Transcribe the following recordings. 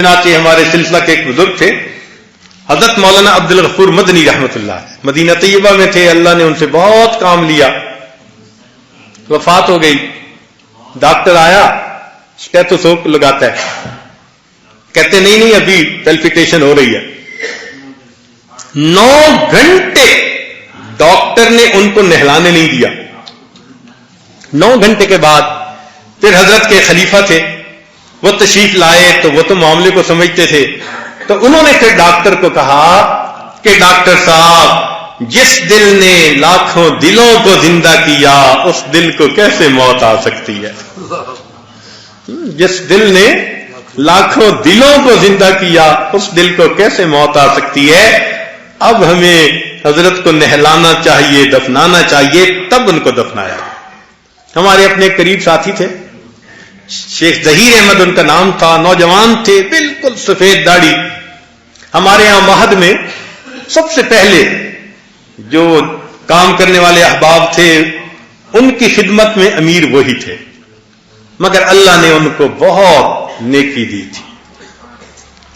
چنانچہ ہمارے سلسلہ کے ایک بزرگ تھے حضرت مولانا عبد الغفور مدنی رحمت اللہ، مدینہ طیبہ میں تھے، اللہ نے ان سے بہت کام لیا، وفات ہو گئی۔ ڈاکٹر آیا، اسٹیتھوسکوپ لگاتا ہے، کہتے نہیں ابھی پیلپیٹیشن ہو رہی ہے۔ 9 گھنٹے ڈاکٹر نے ان کو نہلانے نہیں دیا۔ 9 گھنٹے کے بعد پھر حضرت کے خلیفہ تھے، وہ تشریف لائے تو وہ تو معاملے کو سمجھتے تھے، تو انہوں نے پھر ڈاکٹر کو کہا کہ ڈاکٹر صاحب، جس دل نے لاکھوں دلوں کو زندہ کیا اس دل کو کیسے موت آ سکتی ہے؟ جس دل نے لاکھوں دلوں کو زندہ کیا اس دل کو کیسے موت آ سکتی ہے؟ اب ہمیں حضرت کو نہلانا چاہیے، دفنانا چاہیے، تب ان کو دفنایا۔ ہمارے اپنے قریب ساتھی تھے، شیخ ظہیر احمد ان کا نام تھا، نوجوان تھے، بالکل سفید داڑھی۔ ہمارے یہاں مہد میں سب سے پہلے جو کام کرنے والے احباب تھے ان کی خدمت میں امیر وہی تھے، مگر اللہ نے ان کو بہت نیکی دی تھی۔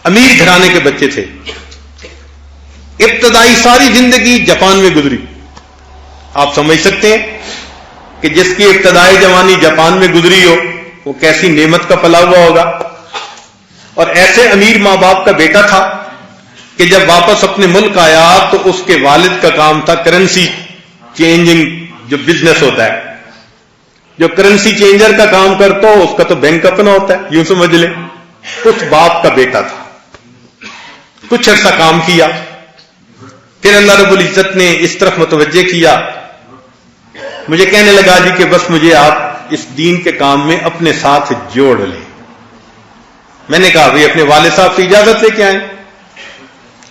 امیر گھرانے کے بچے تھے، ابتدائی ساری زندگی جاپان میں گزری۔ آپ سمجھ سکتے ہیں کہ جس کی ابتدائی جوانی جاپان میں گزری ہو وہ کیسی نعمت کا پلا ہوا ہوگا۔ اور ایسے امیر ماں باپ کا بیٹا تھا کہ جب واپس اپنے ملک آیا تو اس کے والد کا کام تھا کرنسی چینجنگ، جو بزنس ہوتا ہے، جو کرنسی چینجر کا کام کرتا ہو اس کا تو بینک اپنا ہوتا ہے، یوں سمجھ لیں۔ کچھ باپ کا بیٹا تھا، کچھ عرصہ کام کیا، پھر اللہ رب العزت نے اس طرف متوجہ کیا، مجھے کہنے لگا جی کہ بس مجھے آپ اس دین کے کام میں اپنے ساتھ جوڑ لیں۔ میں نے کہا بھائی اپنے والد صاحب سے اجازت لے کے آئیں۔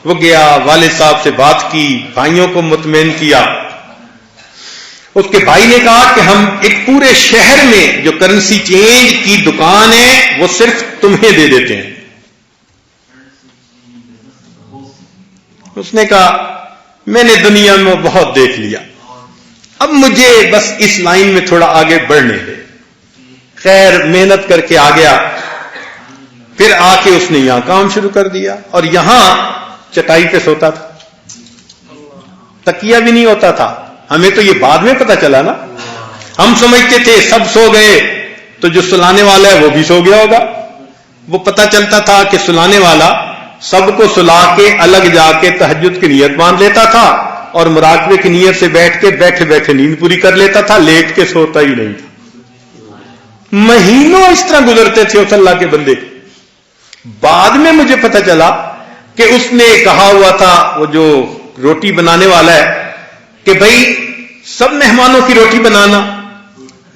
وہ گیا، والد صاحب سے بات کی، بھائیوں کو مطمئن کیا۔ اس کے بھائی نے کہا کہ ہم ایک پورے شہر میں جو کرنسی چینج کی دکان ہے وہ صرف تمہیں دے دیتے ہیں۔ اس نے کہا میں نے دنیا میں بہت دیکھ لیا، اب مجھے بس اس لائن میں تھوڑا آگے بڑھنے دے۔ خیر محنت کر کے آ گیا، پھر آ کے اس نے یہاں کام شروع کر دیا، اور یہاں چٹائی پہ سوتا تھا، تکیہ بھی نہیں ہوتا تھا۔ ہمیں تو یہ بعد میں پتا چلا نا، ہم سمجھتے تھے سب سو گئے تو جو سلانے والا ہے وہ بھی سو گیا ہوگا۔ وہ پتا چلتا تھا کہ سلانے والا سب کو سلا کے الگ جا کے تہجد کی نیت باندھ لیتا تھا اور مراقبے کی نیت سے بیٹھ کے بیٹھے بیٹھے نیند پوری کر لیتا تھا، لیٹ کے سوتا ہی نہیں تھا۔ مہینوں اس طرح گزرتے تھے اس اللہ کے بندے۔ بعد میں مجھے پتا چلا کہ اس نے کہا ہوا تھا، وہ جو روٹی بنانے والا ہے، کہ بھائی سب مہمانوں کی روٹی بنانا،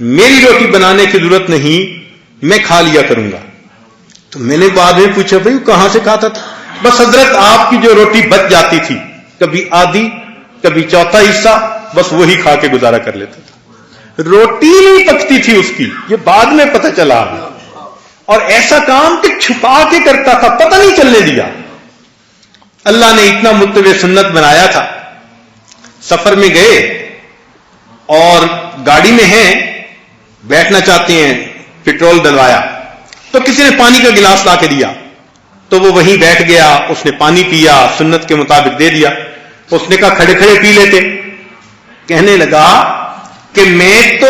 میری روٹی بنانے کی ضرورت نہیں، میں کھا لیا کروں گا۔ تو میں نے بعد میں پوچھا بھائی کہاں سے کھاتا تھا؟ بس حضرت آپ کی جو روٹی بچ جاتی تھی، کبھی آدھی کبھی چوتھا حصہ، بس وہی کھا کے گزارا کر لیتا تھا، روٹی نہیں پکتی تھی اس کی۔ یہ بعد میں پتہ چلا، اور ایسا کام کہ چھپا کے کرتا تھا، پتہ نہیں چلنے دیا۔ اللہ نے اتنا متبع سنت بنایا تھا۔ سفر میں گئے اور گاڑی میں ہیں، بیٹھنا چاہتے ہیں، پیٹرول ڈلوایا تو کسی نے پانی کا گلاس لا کے دیا، تو وہ وہیں بیٹھ گیا، اس نے پانی پیا، سنت کے مطابق دے دیا۔ اس نے کہا کھڑے کھڑے پی لیتے۔ کہنے لگا کہ میں تو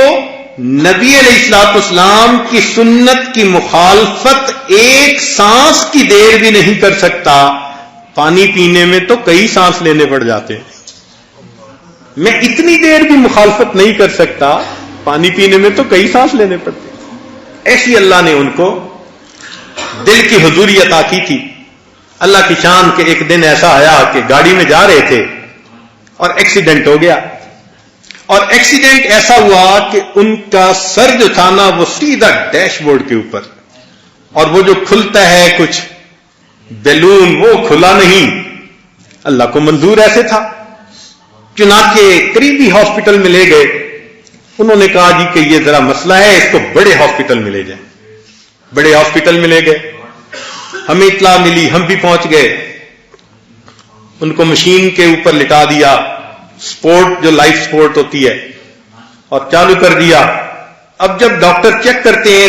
نبی علیہ الصلوۃ والسلام کی سنت کی مخالفت ایک سانس کی دیر بھی نہیں کر سکتا، پانی پینے میں تو کئی سانس لینے پڑ جاتے ہیں، میں اتنی دیر بھی مخالفت نہیں کر سکتا، پانی پینے میں تو کئی سانس لینے پڑتے۔ ایسی اللہ نے ان کو دل کی حضوری عطا کی تھی۔ اللہ کی شان کہ ایک دن ایسا آیا کہ گاڑی میں جا رہے تھے اور ایکسیڈنٹ ہو گیا، اور ایکسیڈنٹ ایسا ہوا کہ ان کا سر جو تھا نا وہ سیدھا ڈیش بورڈ کے اوپر، اور وہ جو کھلتا ہے کچھ بیلون وہ کھلا نہیں، اللہ کو منظور ایسے تھا۔ چنانچہ قریبی ہاسپٹل میں لے گئے، انہوں نے کہا جی کہ یہ ذرا مسئلہ ہے، اس کو بڑے ہاسپٹل میں لے جائیں۔ بڑے ہاسپٹل میں لے گئے، ہمیں اطلاع ملی، ہم بھی پہنچ گئے، ان کو مشین کے اوپر لٹا دیا، سپورٹ جو لائف سپورٹ ہوتی ہے، اور چالو کر دیا۔ اب جب ڈاکٹر چیک کرتے ہیں